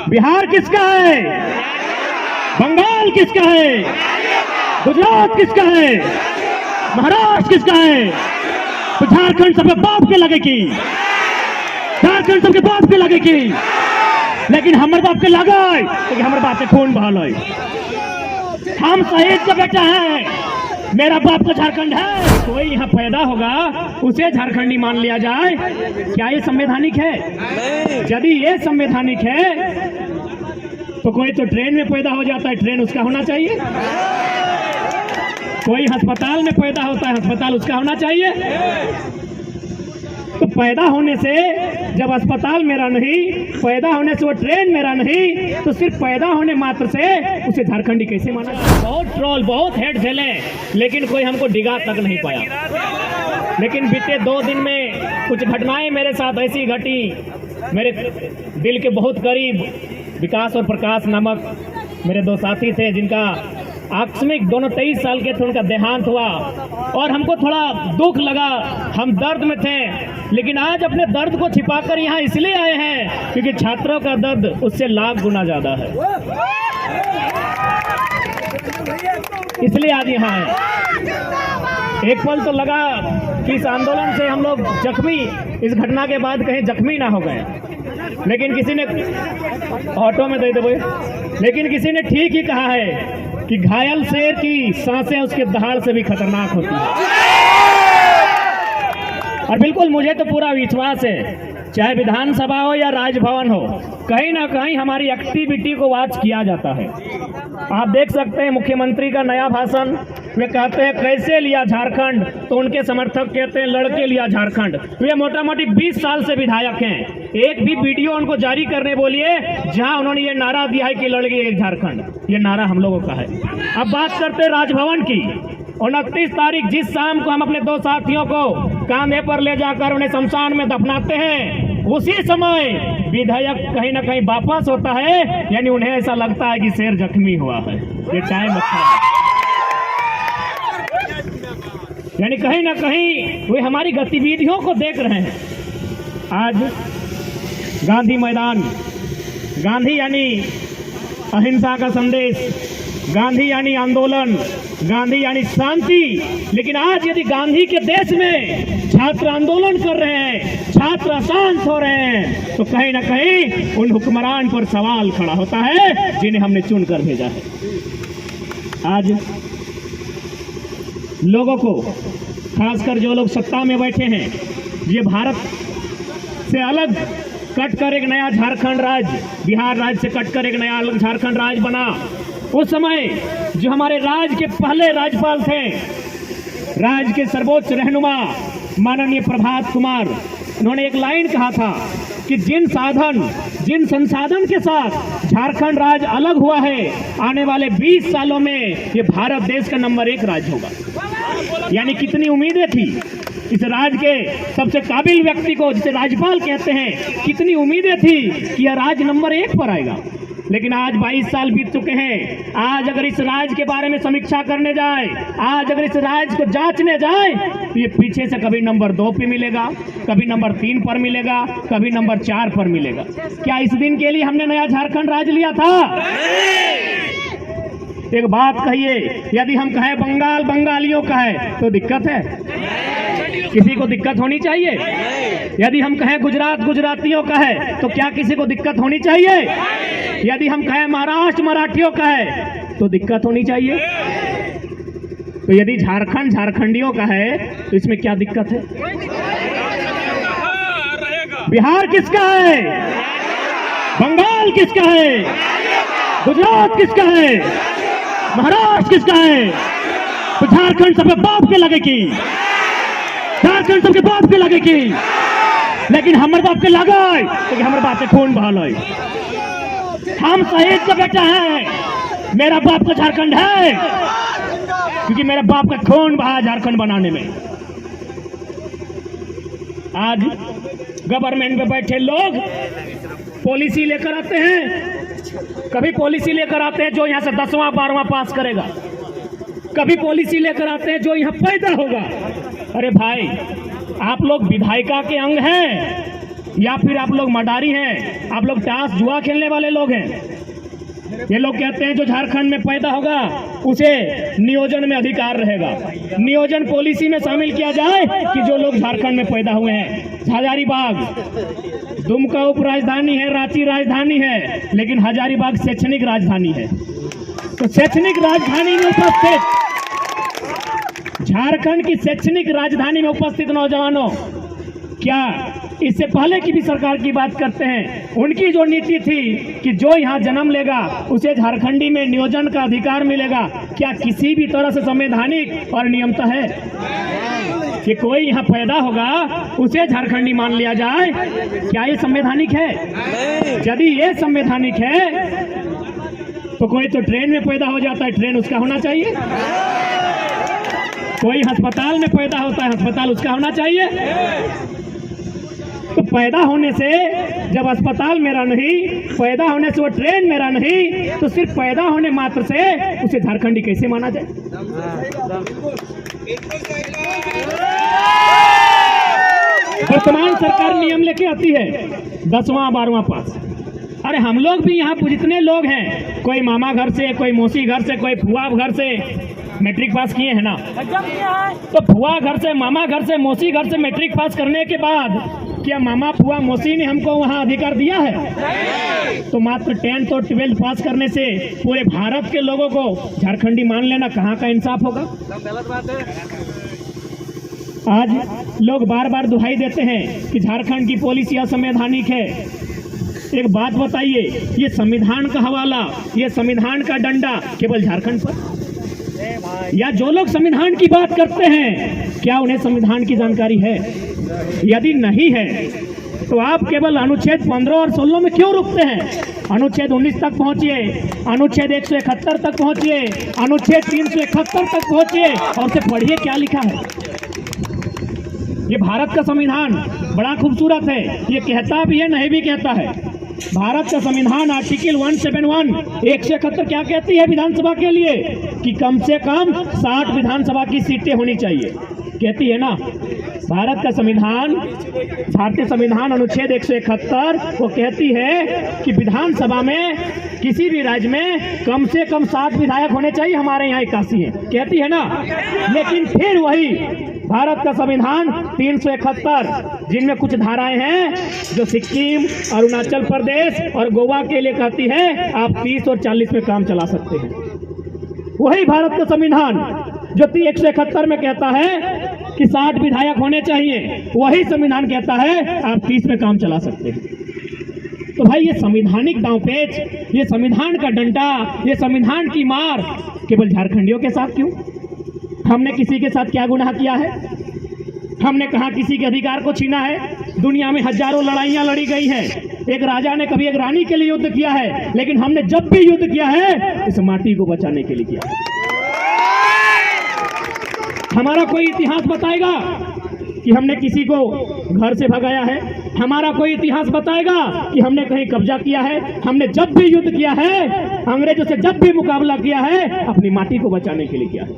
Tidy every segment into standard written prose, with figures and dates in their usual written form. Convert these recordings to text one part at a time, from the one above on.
बिहार किसका है? बंगाल किसका है? गुजरात किसका है? महाराष्ट्र किसका है? तो झारखंड सबके बाप के लगेगी, झारखंड सबके बाप के लगेगी, लेकिन हमारे बाप के लगा क्योंकि हमारे बाप के खून बहाल है। हम शहीद का बेटा है, मेरा बाप तो झारखंड है। कोई यहाँ पैदा होगा उसे झारखंडी मान लिया जाए, क्या ये संवैधानिक है? यदि ये संवैधानिक है तो कोई तो ट्रेन में पैदा हो जाता है, ट्रेन उसका होना चाहिए। कोई अस्पताल में पैदा होता है, अस्पताल उसका होना चाहिए। तो पैदा होने से जब अस्पताल मेरा नहीं, पैदा होने से वो ट्रेन मेरा नहीं, तो सिर्फ पैदा होने मात्र से उसे झारखंडी कैसे माना? बहुत ट्रोल, बहुत हेड झेले, लेकिन कोई हमको डिगा तक नहीं पाया। लेकिन बीते 2 दिन में कुछ घटनाएं मेरे साथ ऐसी घटी, मेरे दिल के बहुत करीब विकास और प्रकाश नामक मेरे 2 साथी थे, जिनका आकस्मिक दोनों 23 साल के थे, उनका देहांत हुआ और हमको थोड़ा दुख लगा। हम दर्द में थे, लेकिन आज अपने दर्द को छिपाकर यहाँ इसलिए आए हैं क्योंकि छात्रों का दर्द उससे लाख गुना ज्यादा है, इसलिए आज यहाँ आए। एक पल तो लगा कि इस आंदोलन से हम लोग जख्मी, इस घटना के बाद कहीं जख्मी ना हो गए, लेकिन किसी ने ऑटो में दे दे, लेकिन किसी ने ठीक ही कहा है कि घायल शेर की सांसें उसके दहाड़ से भी खतरनाक होती है। और बिल्कुल मुझे तो पूरा विश्वास है, चाहे विधानसभा हो या राजभवन हो, कहीं ना कहीं हमारी एक्टिविटी को वॉच किया जाता है। आप देख सकते हैं मुख्यमंत्री का नया भाषण, वे कहते हैं कैसे लिया झारखंड, तो उनके समर्थक कहते हैं लड़के लिया झारखंड। वे मोटा मोटी 20 साल से विधायक हैं, एक भी वीडियो उनको जारी करने बोलिए जहां उन्होंने ये नारा दिया है कि लड़के एक झारखंड, ये नारा हम लोगों का है। अब बात करते हैं राजभवन की। 29 तारीख जिस शाम को हम अपने 2 साथियों को कांधे पर ले जाकर उन्हें शमशान में दफनाते हैं, उसी समय विधायक कहीं ना कहीं वापस होता है, यानी उन्हें ऐसा लगता है कि शेर जख्मी हुआ है। ये टाइम अच्छा है, यानी कहीं ना कहीं वे हमारी गतिविधियों को देख रहे हैं। आज गांधी मैदान, गांधी यानी अहिंसा का संदेश, गांधी यानी आंदोलन, गांधी यानी शांति। लेकिन आज यदि गांधी के देश में छात्र आंदोलन कर रहे हैं, छात्र अशांत हो रहे हैं, तो कहीं ना कहीं उन हुक्मरान पर सवाल खड़ा होता है जिन्हें हमने चुनकर भेजा है। आज लोगों को, खासकर जो लोग सत्ता में बैठे हैं, ये भारत से अलग कट कर एक नया झारखंड राज्य, बिहार राज्य से कट कर एक नया अलग झारखंड राज्य बना। उस समय जो हमारे राज्य के पहले राज्यपाल थे, राज्य के सर्वोच्च रहनुमा माननीय प्रभात कुमार, उन्होंने एक लाइन कहा था कि जिन संसाधन के साथ झारखंड राज्य अलग हुआ है, आने वाले 20 सालों में ये भारत देश का नंबर 1 राज्य होगा। यानी कितनी उम्मीदें थी इस राज्य के सबसे काबिल व्यक्ति को, जिसे राज्यपाल कहते हैं, कितनी उम्मीदें थी कि यह राज्य नंबर 1 पर आएगा। लेकिन आज 22 साल बीत चुके हैं। आज अगर इस राज्य के बारे में समीक्षा करने जाए, आज अगर इस राज्य को जांचने जाए, तो ये पीछे से कभी नंबर 2 पे मिलेगा, कभी नंबर 3 पर मिलेगा, कभी नंबर 4 पर मिलेगा। क्या इस दिन के लिए हमने नया झारखंड राज्य लिया था? एक बात कहिए, यदि हम कहें बंगाल बंगालियों का है तो दिक्कत है? किसी को दिक्कत होनी चाहिए? यदि हम कहें गुजरात गुजरातियों का है तो क्या किसी को दिक्कत होनी चाहिए? यदि हम कहें महाराष्ट्र मराठियों का है तो दिक्कत होनी चाहिए? तो यदि झारखंड झारखंडियों का है तो इसमें क्या दिक्कत है? बिहार किसका है? बंगाल किसका है? गुजरात किसका है? महाराष्ट्र किसका है? तो झारखंड सबके बाप के लगेगी, झारखंड सबके बाप के लगेगी, लेकिन हमारे बाप के लगा क्योंकि हमारे बाप के खून बहाल है। हम शहीद का बेटा है, मेरा बाप तो झारखंड है क्योंकि मेरे बाप का खून बहा झारखंड बनाने में। आज गवर्नमेंट में बैठे लोग पॉलिसी लेकर आते हैं, कभी पॉलिसी लेकर आते हैं जो यहां से 10वां 12वां पास करेगा, कभी पॉलिसी लेकर आते हैं जो यहां पैदा होगा। अरे भाई, आप लोग विधायिका के अंग हैं, या फिर आप लोग मडारी हैं, आप लोग ताश जुआ खेलने वाले लोग हैं। ये लोग कहते हैं जो झारखंड में पैदा होगा उसे नियोजन में अधिकार रहेगा। नियोजन पॉलिसी में शामिल किया जाए कि जो लोग झारखंड में पैदा हुए हैं। हजारीबाग दुमका उप राजधानी है, रांची राजधानी है, लेकिन हजारीबाग शैक्षणिक राजधानी है। तो शैक्षणिक राजधानी में उपस्थित, झारखंड की शैक्षणिक राजधानी में उपस्थित नौजवानों, क्या इससे पहले की भी सरकार की बात करते हैं, उनकी जो नीति थी कि जो यहाँ जन्म लेगा उसे झारखंडी में नियोजन का अधिकार मिलेगा, क्या किसी भी तरह से संवैधानिक और नियमता है कि कोई यहाँ पैदा होगा उसे झारखंडी मान लिया जाए? क्या ये संवैधानिक है? यदि ये संवैधानिक है तो कोई तो ट्रेन में पैदा हो जाता है, ट्रेन उसका होना चाहिए। कोई अस्पताल में पैदा होता है, अस्पताल उसका होना चाहिए। तो पैदा होने से जब अस्पताल मेरा नहीं, पैदा होने से वो ट्रेन मेरा नहीं, तो सिर्फ पैदा होने मात्र से उसे झारखंडी कैसे माना जाए? वर्तमान सरकार नियम लेके आती है 10वां 12वां पास। अरे हम लोग भी यहाँ जितने लोग हैं, कोई मामा घर से, कोई मौसी घर से, कोई फुआ घर से मैट्रिक पास किए हैं ना। तो फुआ घर से, मामा घर से, मौसी घर से मैट्रिक पास करने के बाद क्या मामा फुआ मौसी ने हमको वहाँ अधिकार दिया है? तो मात्र 10th और 12th पास करने से पूरे भारत के लोगों को झारखंडी मान लेना कहाँ का इंसाफ होगा? गलत बात है। आज लोग बार बार दुहाई देते हैं कि झारखंड की पॉलिसी असंवैधानिक है। एक बात बताइए, ये संविधान का हवाला, ये संविधान का डंडा केवल झारखंड पर, या जो लोग संविधान की बात करते हैं क्या उन्हें संविधान की जानकारी है? यदि नहीं है तो आप केवल अनुच्छेद 15 और 16 में क्यों रुकते हैं? अनुच्छेद 19 तक पहुंचिए, अनुच्छेद 171 तक पहुंचिए, अनुच्छेद 371 तक पहुंचिए और उसे पढ़िए क्या लिखा है। ये भारत का संविधान बड़ा खूबसूरत है, ये कहता भी है नहीं भी कहता है। भारत का संविधान आर्टिकल 171 171 क्या कहती है विधानसभा के लिए? कि कम से कम 60 विधानसभा की सीटें होनी चाहिए, कहती है ना भारत का संविधान। भारतीय संविधान अनुच्छेद 171 वो कहती है कि विधानसभा में किसी भी राज्य में कम से कम 60 विधायक होने चाहिए। हमारे यहाँ 81 है, कहती है ना। लेकिन फिर वही भारत का संविधान 371 जिनमें कुछ धाराएं हैं जो सिक्किम, अरुणाचल प्रदेश और गोवा के लिए कहती है आप 30 और 40 में काम चला सकते हैं। वही भारत का संविधान जो 171 में कहता है कि 60 विधायक होने चाहिए, वही संविधान कहता है आप 30 में काम चला सकते हैं। तो भाई ये संवैधानिक दांवपेच, ये संविधान का डंडा, ये संविधान की मार केवल झारखंडियों के साथ क्यों? हमने किसी के साथ क्या गुनाह किया है? हमने कहा किसी के अधिकार को छीना है? दुनिया में हजारों लड़ाइयां लड़ी गई हैं। एक राजा ने कभी एक रानी के लिए युद्ध किया है, लेकिन हमने जब भी युद्ध किया है इस माटी को बचाने के लिए किया है। हमारा कोई इतिहास बताएगा कि हमने किसी को घर से भगाया है? हमारा कोई इतिहास बताएगा कि हमने कहीं कब्जा किया है? हमने जब भी युद्ध किया है, अंग्रेजों से जब भी मुकाबला किया है, अपनी माटी को बचाने के लिए किया है।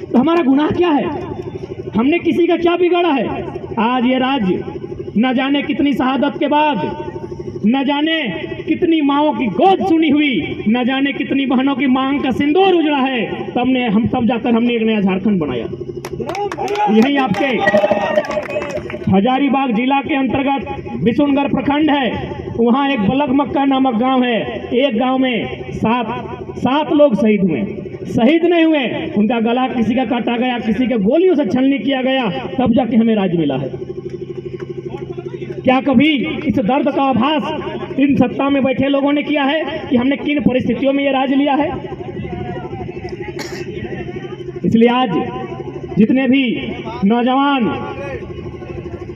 तो हमारा गुनाह क्या है? हमने किसी का क्या बिगाड़ा है? आज ये राज्य न जाने कितनी शहादत के बाद, न जाने कितनी माओं की गोद सुनी हुई, न जाने कितनी बहनों की मांग का सिंदूर उजड़ा है, तब जाकर हमने एक नया झारखंड बनाया। यही आपके हजारीबाग जिला के अंतर्गत बिशुनगढ़ प्रखंड है, वहाँ एक बलगमक्का नामक गांव है। एक गांव में सात लोग शहीद हुए। शहीद नहीं हुए, उनका गला किसी का काटा गया, किसी के गोलियों से छलनी किया गया, तब जाके हमें राज्य मिला है। क्या कभी इस दर्द का आभास इन सत्ता में बैठे लोगों ने किया है कि हमने किन परिस्थितियों में ये राज्य लिया है? इसलिए आज जितने भी नौजवान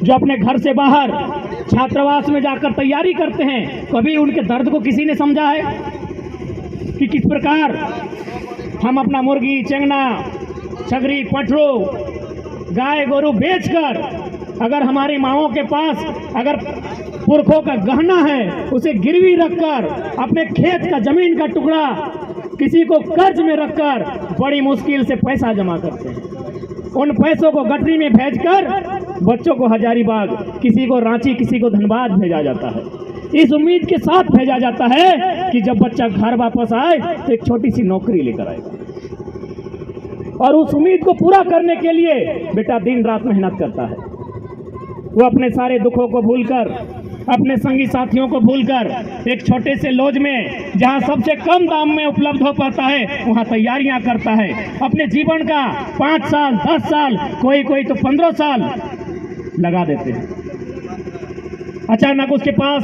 जो अपने घर से बाहर छात्रावास में जाकर तैयारी करते हैं, कभी उनके दर्द को किसी ने समझा है कि किस प्रकार हम अपना मुर्गी, चंगना, छगरी, पठरू, गाय गोरू बेचकर, अगर हमारी माओं के पास अगर पुरखों का गहना है उसे गिरवी रखकर, अपने खेत का जमीन का टुकड़ा किसी को कर्ज में रखकर बड़ी मुश्किल से पैसा जमा करते हैं। उन पैसों को गठरी में भेजकर बच्चों को हजारीबाग, किसी को रांची, किसी को धनबाद भेजा जाता है। इस उम्मीद के साथ भेजा जाता है कि जब बच्चा घर वापस आए तो एक छोटी सी नौकरी लेकर आएगा, और उस उम्मीद को पूरा करने के लिए बेटा दिन रात मेहनत करता है। वो अपने सारे दुखों को भूलकर, अपने संगी साथियों को भूलकर एक छोटे से लॉज में जहां सबसे कम दाम में उपलब्ध हो पाता है वहां तैयारियां करता है। अपने जीवन का 5 साल, 10 साल, कोई तो 15 साल लगा देते हैं। अचानक उसके पास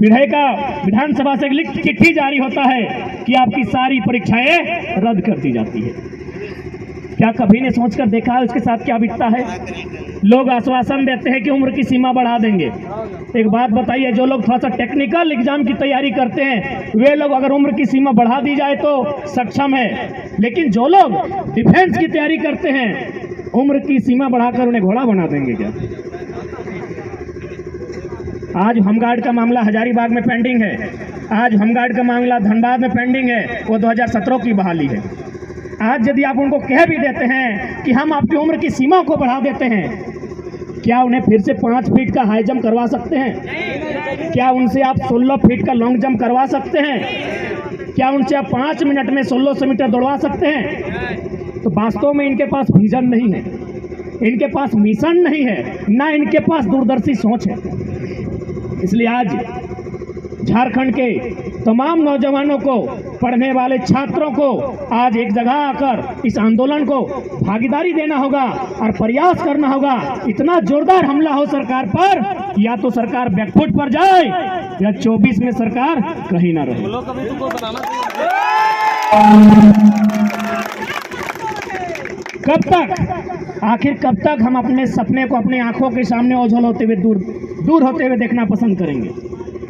विधानसभा से लिखित चिट्ठी जारी होता है कि आपकी सारी परीक्षाएं रद्द कर दी जाती है। क्या कभी ने सोचकर देखा है उसके साथ क्या बीतता है? लोग आश्वासन देते हैं कि उम्र की सीमा बढ़ा देंगे। एक बात बताइए, जो लोग थोड़ा सा टेक्निकल एग्जाम की तैयारी करते हैं वे लोग अगर उम्र की सीमा बढ़ा दी जाए तो सक्षम है, लेकिन जो लोग डिफेंस की तैयारी करते हैं उम्र की सीमा बढ़ाकर उन्हें घोड़ा बना देंगे क्या? आज होमगार्ड का मामला हजारीबाग में पेंडिंग है, आज होमगार्ड का मामला धनबाद में पेंडिंग है, वो 2017 की बहाली है। आज यदि आप उनको कह भी देते हैं कि हम आपकी उम्र की सीमा को बढ़ा देते हैं, क्या उन्हें फिर से 5 फीट का हाई जंप करवा सकते हैं? क्या उनसे आप 16 फीट का लॉन्ग जंप करवा सकते हैं? क्या उनसे आप 5 मिनट में 1600 मीटर दौड़वा सकते हैं? तो वास्तव में इनके पास विजन नहीं है, इनके पास मिशन नहीं है, ना इनके पास दूरदर्शी सोच है। इसलिए आज झारखंड के तमाम नौजवानों को, पढ़ने वाले छात्रों को आज एक जगह आकर इस आंदोलन को भागीदारी देना होगा और प्रयास करना होगा। इतना जोरदार हमला हो सरकार पर, या तो सरकार बैकफुट पर जाए या 24 में सरकार कहीं ना रहे। कब तक, आखिर कब तक हम अपने सपने को अपने आंखों के सामने ओझल होते हुए दूर होते हुए देखना पसंद करेंगे?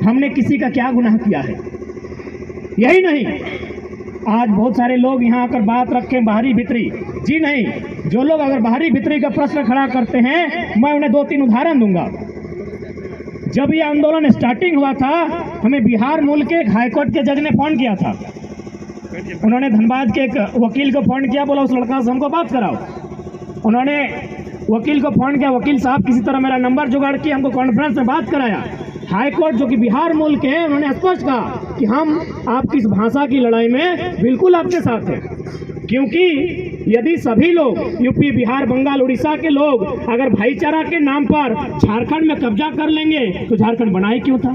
हमने किसी का क्या गुनाह किया है? यही नहीं, आज बहुत सारे लोग यहाँ आकर बात रखें बाहरी भीतरी। जी नहीं, जो लोग अगर बाहरी भीतरी का प्रश्न खड़ा करते हैं मैं उन्हें 2-3 उदाहरण दूंगा। जब ये आंदोलन स्टार्टिंग हुआ था, हमें बिहार मूल के एक हाईकोर्ट के जज ने फोन किया था। उन्होंने धनबाद के एक वकील को फोन किया, बोला उस लड़का से हमको बात कराओ। उन्होंने वकील को फोन किया, वकील साहब किसी तरह मेरा नंबर जुगाड़ किया, हमको कॉन्फ्रेंस में बात कराया। हाईकोर्ट जो कि बिहार मूल के हैं, उन्होंने स्पष्ट कहा कि हम आपकी इस भाषा की लड़ाई में बिल्कुल आपके साथ हैं, क्योंकि यदि सभी लोग यूपी, बिहार, बंगाल, उड़ीसा के लोग अगर भाईचारा के नाम पर झारखंड में कब्जा कर लेंगे तो झारखंड बना ही क्यों था?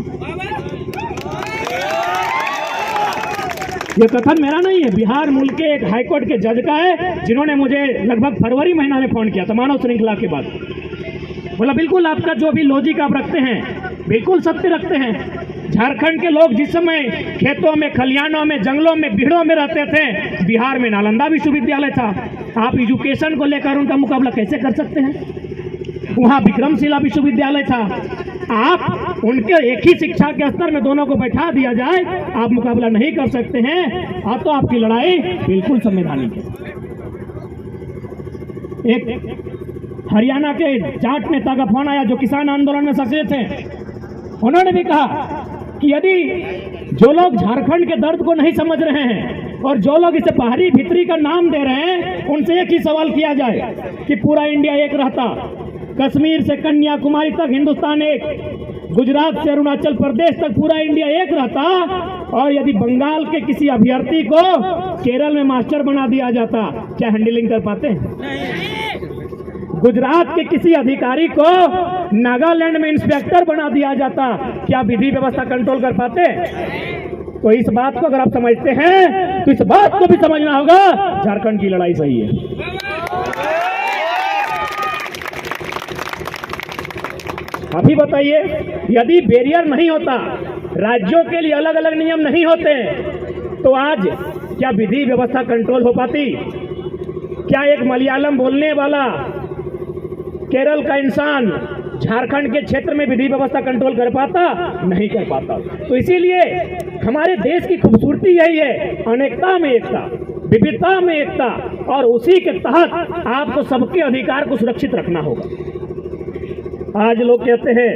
ये कथन मेरा नहीं है, बिहार मूल के एक हाईकोर्ट के जज का है, जिन्होंने मुझे लगभग फरवरी महीना में फोन किया था मानव श्रृंखला के बाद। बोला बिल्कुल आपका जो भी लॉजिक आप रखते हैं बिल्कुल सत्य रखते हैं। झारखंड के लोग जिस समय खेतों में, खलिहानों में, जंगलों में, भीड़ों में रहते थे, बिहार में नालंदा विश्वविद्यालय था। आप एजुकेशन को लेकर उनका मुकाबला कैसे कर सकते हैं? वहाँ विक्रमशिला विश्वविद्यालय था। आप उनके एक ही शिक्षा के स्तर में दोनों को बैठा दिया जाए, आप मुकाबला नहीं कर सकते हैं। और तो आपकी लड़ाई बिल्कुल संवैधानिक है। एक हरियाणा के जाट नेता का फोन आया जो किसान आंदोलन में सक्रिय थे। उन्होंने भी कहा कि यदि जो लोग झारखंड के दर्द को नहीं समझ रहे हैं और जो लोग इसे बाहरी भीतरी का नाम दे रहे हैं, उनसे एक ही सवाल किया जाए कि पूरा इंडिया एक रहता, कश्मीर से कन्याकुमारी तक हिंदुस्तान एक, गुजरात से अरुणाचल प्रदेश तक पूरा इंडिया एक रहता, और यदि बंगाल के किसी अभ्यर्थी को केरल में मास्टर बना दिया जाता, क्या हैंडलिंग कर पाते हैं? गुजरात के किसी अधिकारी को नागालैंड में इंस्पेक्टर बना दिया जाता, क्या विधि व्यवस्था कंट्रोल कर पाते? तो इस बात को अगर आप समझते हैं तो इस बात को भी समझना होगा, झारखंड की लड़ाई सही है। अभी बताइए, यदि बैरियर नहीं होता, राज्यों के लिए अलग अलग नियम नहीं होते, तो आज क्या विधि व्यवस्था कंट्रोल हो पाती? क्या एक मलयालम बोलने वाला केरल का इंसान झारखंड के क्षेत्र में विधि व्यवस्था कंट्रोल कर पाता? नहीं कर पाता। तो इसीलिए हमारे देश की खूबसूरती यही है, अनेकता में एकता, विविधता में एकता, और उसी के तहत आपको सबके अधिकार को सुरक्षित रखना होगा। आज लोग कहते हैं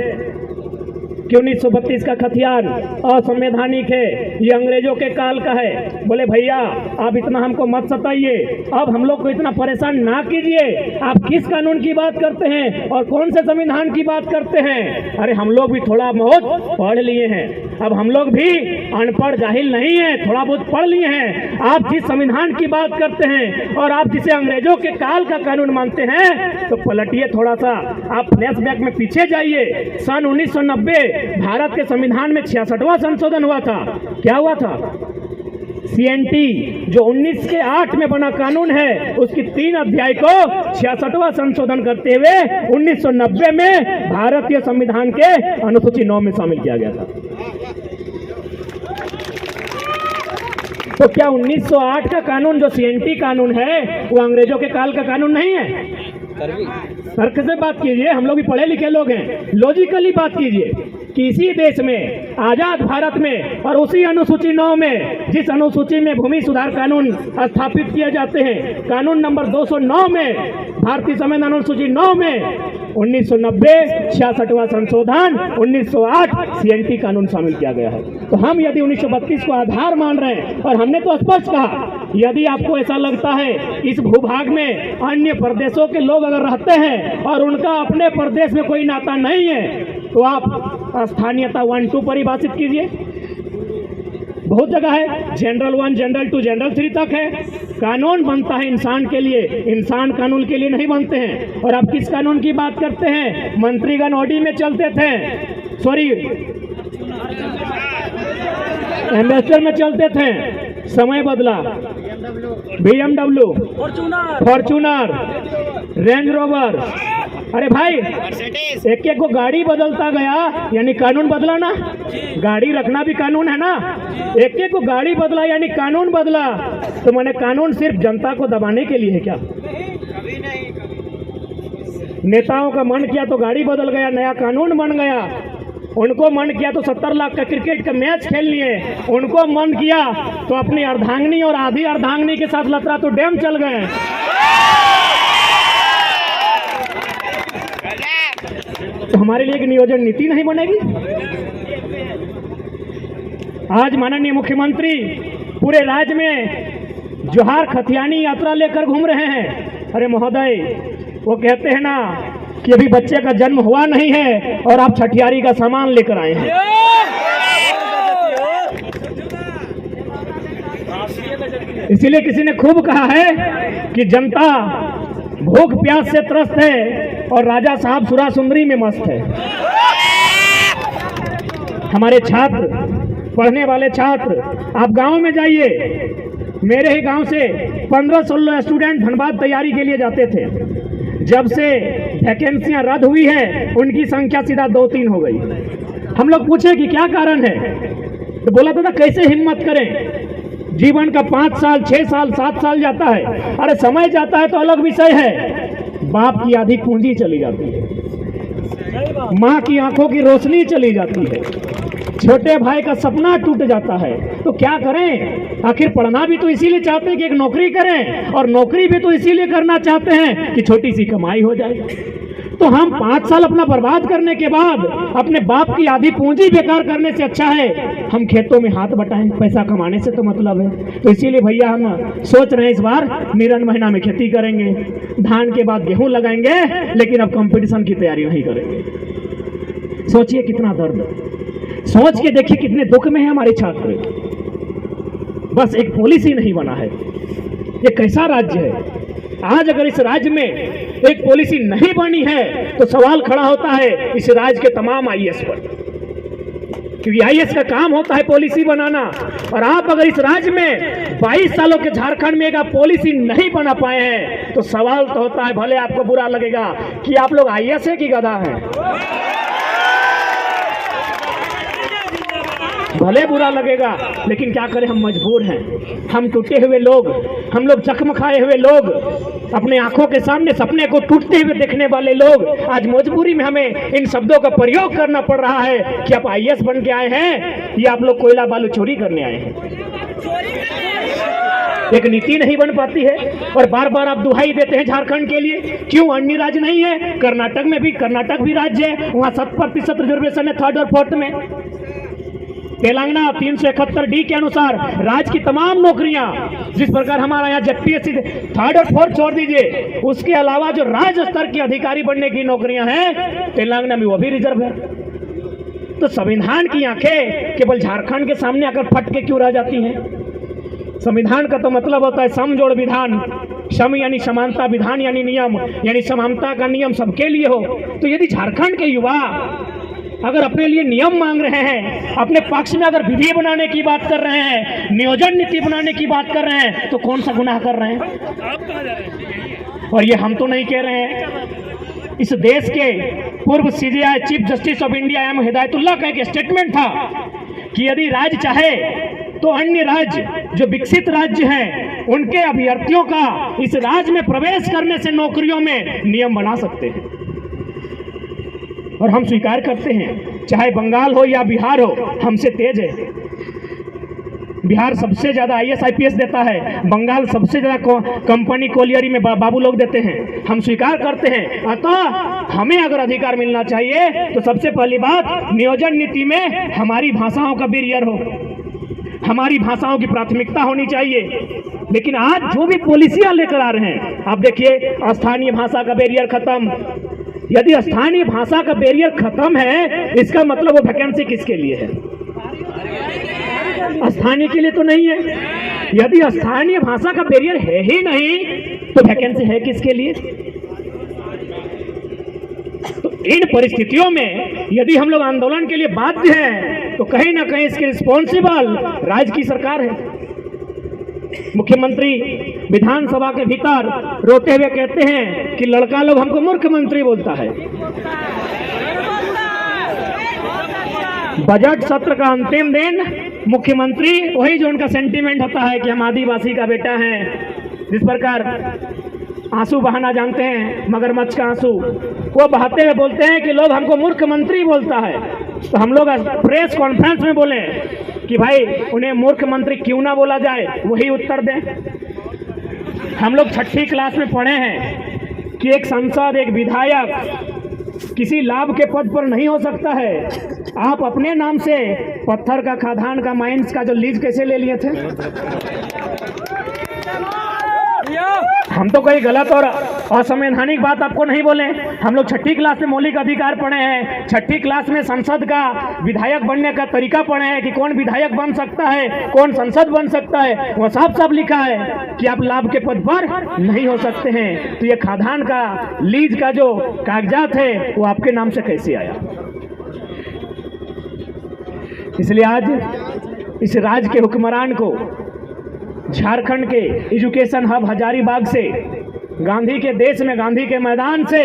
कि 1932 का खतियान असंवैधानिक है, ये अंग्रेजों के काल का है। बोले भैया आप इतना हमको मत सताइए, अब हम लोग को इतना परेशान ना कीजिए, आप किस कानून की बात करते हैं और कौन से संविधान की बात करते हैं? अरे हम लोग भी थोड़ा बहुत पढ़ लिए हैं, अब हम लोग भी अनपढ़ जाहिल नहीं है, थोड़ा बहुत पढ़ लिए हैं। आप जिस संविधान की बात करते हैं और आप जिसे अंग्रेजों के काल का कानून मानते हैं, तो पलटिए थोड़ा सा, आप फ्लैशबैक में पीछे जाइए। सन 1990 भारत के संविधान में 66वां संशोधन हुआ था। क्या हुआ था? CNT जो 1908 में बना कानून है, उसकी 3 अध्याय को 66वां संशोधन करते हुए 1990 में भारतीय संविधान के अनुसूची 9 में शामिल किया गया था। तो क्या 1908 का कानून जो CNT कानून है वो अंग्रेजों के काल का कानून नहीं है? तर्क से बात कीजिए, हम लोग भी पढ़े लिखे लोग हैं, लॉजिकली बात कीजिए कि इसी देश में आजाद भारत में और उसी अनुसूची 9 में, जिस अनुसूची में भूमि सुधार कानून स्थापित किए जाते हैं, कानून नंबर 209 में, भारतीय संविधान अनुसूची 9 में 1990 66वां संशोधन 1908 CNT कानून शामिल किया गया है। तो हम यदि 1932 को आधार मान रहे हैं, और हमने तो स्पष्ट कहा यदि आपको ऐसा लगता है इस भूभाग में अन्य प्रदेशों के लोग अगर रहते हैं और उनका अपने प्रदेश में कोई नाता नहीं है, तो आप स्थानीयता 1-2 परिभाषित कीजिए। बहुत जगह है, जनरल 1, जनरल 2, जनरल 3 तक है। कानून बनता है इंसान के लिए, इंसान कानून के लिए नहीं बनते हैं। और आप किस कानून की बात करते हैं? मंत्रीगण ऑडी में चलते थे, सॉरी एम्बेसडर में चलते थे, समय बदला, BMW, फॉर्चूनर, रेंज रोवर। अरे भाई एक एक को गाड़ी बदलता गया, यानी कानून बदला ना? गाड़ी रखना भी कानून है ना? एक एक को गाड़ी बदला यानी कानून बदला। तो मैंने कानून सिर्फ जनता को दबाने के लिए है क्या? नेताओं का मन किया तो गाड़ी बदल गया, नया कानून बन गया। उनको मन किया तो 70 लाख का क्रिकेट का मैच खेल लिए, उनको मन किया तो अपनी अर्धांगिनी और आधी अर्धांगिनी के साथ लतरा तो डैम चल गए। तो हमारे लिए एक नियोजन नीति नहीं बनेगी? आज माननीय मुख्यमंत्री पूरे राज्य में जोहार खतियानी यात्रा लेकर घूम रहे हैं। अरे महोदय, वो कहते हैं ना कि अभी बच्चे का जन्म हुआ नहीं है और आप छठियारी का सामान लेकर आए हैं। इसीलिए किसी ने खूब कहा है कि जनता भूख प्यास से त्रस्त है और राजा साहब सुरा सुंदरी में मस्त है। हमारे छात्र, पढ़ने वाले छात्र, आप गांव में जाइए। मेरे ही गांव से 15-16 स्टूडेंट धनबाद तैयारी के लिए जाते थे। जब से वैकेंसियां रद्द हुई है, उनकी संख्या सीधा 2-3 हो गई। हम लोग पूछे कि क्या कारण है, तो बोला था कैसे हिम्मत करें, जीवन का 5 साल, 6 साल, 7 साल जाता है। अरे समय जाता है तो अलग विषय है, बाप की आधी पूंजी चली जाती है, माँ की आंखों की रोशनी चली जाती है, छोटे भाई का सपना टूट जाता है। तो क्या करें? आखिर पढ़ना भी तो इसीलिए चाहते हैं कि एक नौकरी करें, और नौकरी भी तो इसीलिए करना चाहते हैं कि छोटी सी कमाई हो जाए। तो हम 5 साल अपना बर्बाद करने के बाद अपने बाप की आधी पूंजी बेकार करने से अच्छा है हम खेतों में हाथ बटाएं। पैसा कमाने से तो मतलब है। तो इसीलिए भैया हम सोच रहे हैं इस बार निरन महीना में खेती करेंगे, धान के बाद गेहूं लगाएंगे, लेकिन अब कंपटीशन की तैयारी नहीं करेंगे। सोचिए कितना दर्द, सोच के देखिए कितने दुख में है हमारे छात्र। बस एक पॉलिसी नहीं बना है। ये कैसा राज्य है? आज अगर इस राज्य में एक पॉलिसी नहीं बनी है तो सवाल खड़ा होता है इस राज्य के तमाम IAS पर, क्योंकि IAS का काम होता है पॉलिसी बनाना। और आप अगर इस राज्य में 22 सालों के झारखंड में एक पॉलिसी नहीं बना पाए हैं तो सवाल तो होता है, भले आपको बुरा लगेगा कि आप लोग IAS है कि गधा है, भले बुरा लगेगा, लेकिन क्या करें, हम मजबूर हैं। हम टूटे हुए लोग, हम लोग जख्म खाए हुए लोग, अपने आंखों के सामने सपने को टूटते हुए देखने वाले लोग, आज मजबूरी में हमें इन शब्दों का प्रयोग करना पड़ रहा है कि आप IAS बन के आए हैं या आप लोग कोयला बालू चोरी करने आए हैं। एक नीति नहीं बन पाती है। और बार बार आप दुहाई देते हैं झारखंड के लिए, क्यों अन्य राज्य नहीं है? कर्नाटक में भी, कर्नाटक भी राज्य है, वहां 7% रिजर्वेशन है 3rd और 4th में। तेलंगाना 371D के अनुसार राज्य की तमाम नौकरियां, जिस प्रकार हमारा यहाँ जेपीएससी 3rd और 4th छोड़ दीजिए, उसके अलावा जो राज्य स्तर के अधिकारी बनने की नौकरियां हैं तेलंगाना में वो भी रिजर्व है। तो संविधान की आंखें केवल झारखंड के सामने आकर फट के क्यों रह जाती हैं? संविधान का तो मतलब होता है समजोड़ विधान, सम यानी समानता, विधान यानी नियम, यानी समानता का नियम सबके लिए हो। तो यदि झारखंड के युवा अगर अपने लिए नियम मांग रहे हैं, अपने पक्ष में अगर विधि बनाने की बात कर रहे हैं, नियोजन नीति बनाने की बात कर रहे हैं, तो कौन सा गुनाह कर रहे हैं? और ये हम तो नहीं कह रहे हैं, इस देश के पूर्व CJI chief justice of India M Hidayatullah का एक स्टेटमेंट था कि यदि राज्य चाहे तो अन्य राज्य जो विकसित राज्य हैं उनके अभ्यर्थियों का इस राज्य में प्रवेश करने से नौकरियों में नियम बना सकते हैं। और हम स्वीकार करते हैं, चाहे बंगाल हो या बिहार हो, हमसे तेज है। बिहार सबसे ज्यादा IAS IPS देता है, बंगाल सबसे ज्यादा कंपनी कोलियरी में बाबू लोग देते हैं, हम स्वीकार करते हैं। अतः हमें अगर अधिकार मिलना चाहिए तो सबसे पहली बात नियोजन नीति में हमारी भाषाओं का बैरियर हो, हमारी भाषाओं की प्राथमिकता होनी चाहिए। लेकिन आज जो भी पॉलिसियां लेकर आ रहे हैं, आप देखिए, स्थानीय भाषा का बैरियर खत्म। यदि स्थानीय भाषा का बैरियर खत्म है, इसका मतलब वो वैकेंसी किसके लिए है? स्थानीय के लिए तो नहीं है। यदि स्थानीय भाषा का बैरियर है ही नहीं, तो वैकेंसी है किसके लिए? तो इन परिस्थितियों में यदि हम लोग आंदोलन के लिए बाध्य हैं, तो कहीं ना कहीं इसके रिस्पॉन्सिबल राज्य की सरकार है। मुख्यमंत्री विधानसभा के भीतर रोते हुए कहते हैं कि लड़का लोग हमको मूर्ख मंत्री बोलता है। बजट सत्र का अंतिम दिन मुख्यमंत्री वही जो उनका सेंटीमेंट होता है कि हम आदिवासी का बेटा है, जिस प्रकार आंसू बहाना जानते हैं, मगरमच्छ का आंसू, वो बहाते हुए बोलते हैं कि लोग हमको मूर्ख मंत्री बोलता है। तो हम लोग प्रेस कॉन्फ्रेंस में बोले कि भाई उन्हें मूर्ख मंत्री क्यों ना बोला जाए, वही उत्तर दें। हम लोग 6ठी क्लास में पढ़े हैं कि एक सांसद, एक विधायक किसी लाभ के पद पर नहीं हो सकता है। आप अपने नाम से पत्थर का, खादान का, माइंस का जो लीज कैसे ले लिए थे? हम तो कोई गलत और असंवैधानिक बात आपको नहीं बोले। हम लोग 6ठी क्लास में मौलिक अधिकार पढ़े हैं, 6ठी क्लास में संसद का, विधायक बनने का तरीका पढ़े हैं कि कौन विधायक बन सकता है, कौन संसद बन सकता है। वो साफ साफ लिखा है कि आप लाभ के पद पर नहीं हो सकते हैं। तो ये खादान का, लीज का जो कागजात है वो आपके नाम से कैसे आया? इसलिए आज इस राज्य के हुक्मरान को झारखंड के एजुकेशन हब हजारीबाग से, गांधी के देश में, गांधी के मैदान से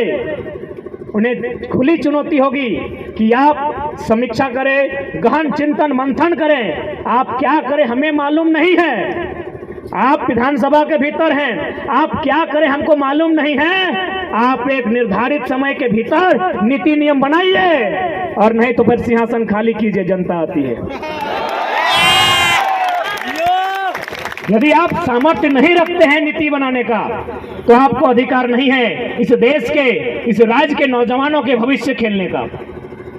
उन्हें खुली चुनौती होगी कि आप समीक्षा करें, गहन चिंतन मंथन करें। आप क्या करें हमें मालूम नहीं है, आप विधानसभा के भीतर हैं, आप क्या करें हमको मालूम नहीं है। आप एक निर्धारित समय के भीतर नीति नियम बनाइए, और नहीं तो फिर सिंहासन खाली कीजिए, जनता आती है। यदि आप सामर्थ्य नहीं रखते हैं नीति बनाने का, तो आपको अधिकार नहीं है इस देश के, इस राज्य के नौजवानों के भविष्य खेलने का।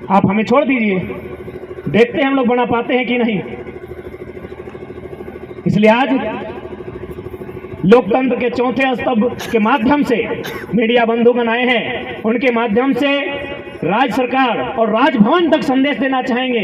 आप हमें छोड़ दीजिए, देखते हैं हम लोग बना पाते हैं कि नहीं। इसलिए आज लोकतंत्र के चौथे स्तंभ के माध्यम से मीडिया बंधुगण आए हैं, उनके माध्यम से राज्य सरकार और राजभवन तक संदेश देना चाहेंगे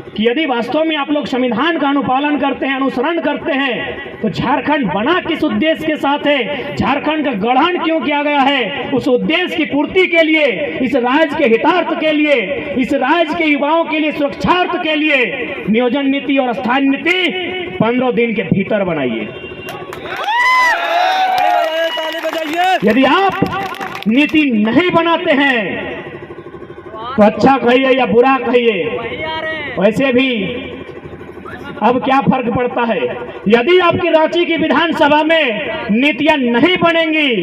कि यदि वास्तव में आप लोग संविधान का अनुपालन करते हैं, अनुसरण करते हैं, तो झारखंड बना किस उद्देश्य के साथ है, झारखंड का गठन क्यों किया गया है, उस उद्देश्य की पूर्ति के लिए, इस राज्य के हितार्थ के लिए, इस राज्य के युवाओं के लिए, सुरक्षार्थ के लिए नियोजन नीति और स्थानीय नीति 15 दिन के भीतर बनाइए। यदि आप नीति नहीं बनाते हैं तो अच्छा कहिए या बुरा कहिए, वैसे भी अब क्या फर्क पड़ता है। यदि आपकी रांची की विधानसभा में नीतियां नहीं बनेंगी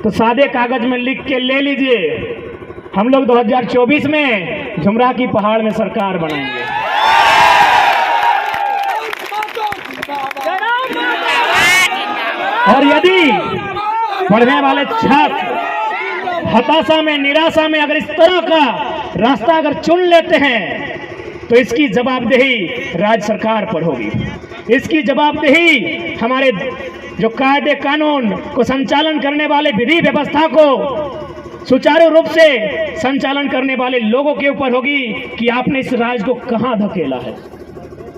तो सादे कागज में लिख के ले लीजिए, हम लोग 2024 में झुमरा की पहाड़ में सरकार बनाएंगे। और यदि पढ़ने वाले छात्र हताशा में, निराशा में अगर इस तरह का रास्ता अगर चुन लेते हैं तो इसकी जवाबदेही राज्य सरकार पर होगी। इसकी जवाबदेही हमारे जो कायदे कानून को संचालन करने वाले, विधि व्यवस्था को सुचारू रूप से संचालन करने वाले लोगों के ऊपर होगी कि आपने इस राज्य को कहां धकेला है।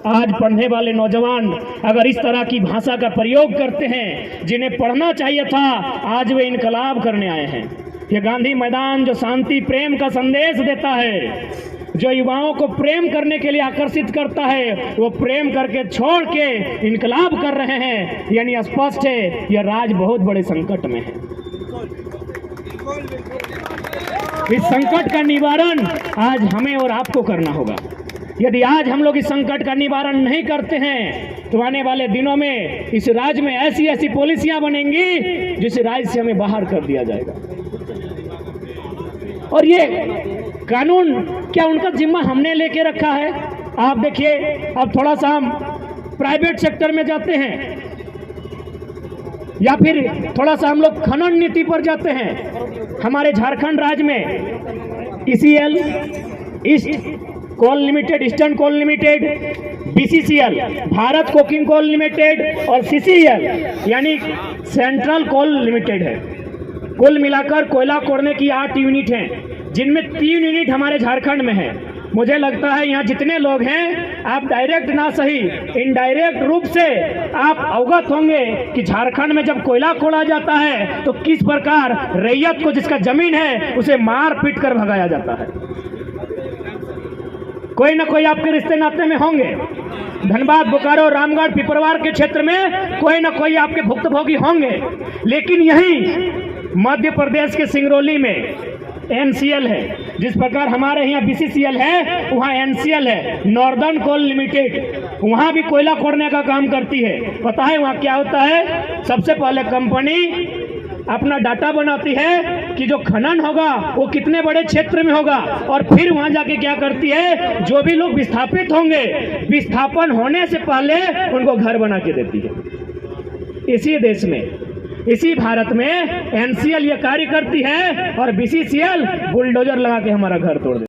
आज पढ़ने वाले नौजवान अगर इस तरह की भाषा का प्रयोग करते हैं, जिन्हें पढ़ना चाहिए था, आज वे इनकलाब करने आए हैं। ये गांधी मैदान जो शांति प्रेम का संदेश देता है, जो युवाओं को प्रेम करने के लिए आकर्षित करता है, वो प्रेम करके छोड़ के इनकलाब कर रहे हैं। यानी स्पष्ट है यह राज्य बहुत बड़े संकट में है। इस संकट का निवारण आज हमें और आपको करना होगा। यदि आज हम लोग इस संकट का निवारण नहीं करते हैं तो आने वाले दिनों में इस राज्य में ऐसी ऐसी पॉलिसियां बनेंगी जिस राज्य से हमें बाहर कर दिया जाएगा। और ये कानून क्या उनका जिम्मा हमने लेके रखा है? आप देखिए, अब थोड़ा सा हम प्राइवेट सेक्टर में जाते हैं या फिर थोड़ा सा हम लोग खनन नीति पर जाते हैं। हमारे झारखंड राज्य में ECL, east coal limited, eastern coal limited, BCCL, Bharat coking coal limited और CCL यानी सेंट्रल कोल लिमिटेड है। कुल मिलाकर कोयला कोड़ने की 8 यूनिट हैं, जिनमें 3 यूनिट हमारे झारखंड में है। मुझे लगता है यहाँ जितने लोग हैं, आप डायरेक्ट ना सही इनडायरेक्ट रूप से आप अवगत होंगे कि झारखंड में जब कोयला खोला जाता है तो किस प्रकार रैयत को, जिसका जमीन है, उसे मार पीट कर भगाया जाता है। कोई ना कोई आपके रिश्ते नाते में होंगे। धनबाद, बोकारो, रामगढ़, पिपरवार के क्षेत्र में कोई ना कोई आपके भुक्तभोगी होंगे। लेकिन यही मध्य प्रदेश के सिंगरौली में NCL है, जिस प्रकार हमारे यहाँ BCCL है, वहाँ NCL है, नॉर्दर्न कोल लिमिटेड, वहाँ भी कोयला खोदने का काम करती है। पता है वहाँ क्या होता है? सबसे पहले कंपनी अपना डाटा बनाती है कि जो खनन होगा वो कितने बड़े क्षेत्र में होगा, और फिर वहाँ जाके क्या करती है, जो भी लोग विस्थापित होंगे, विस्थापन होने से पहले उनको घर बना के देती है। इसी देश में, इसी भारत में NCL ये कार्य करती है और BCCL बुलडोजर लगा के हमारा घर तोड़ देती है।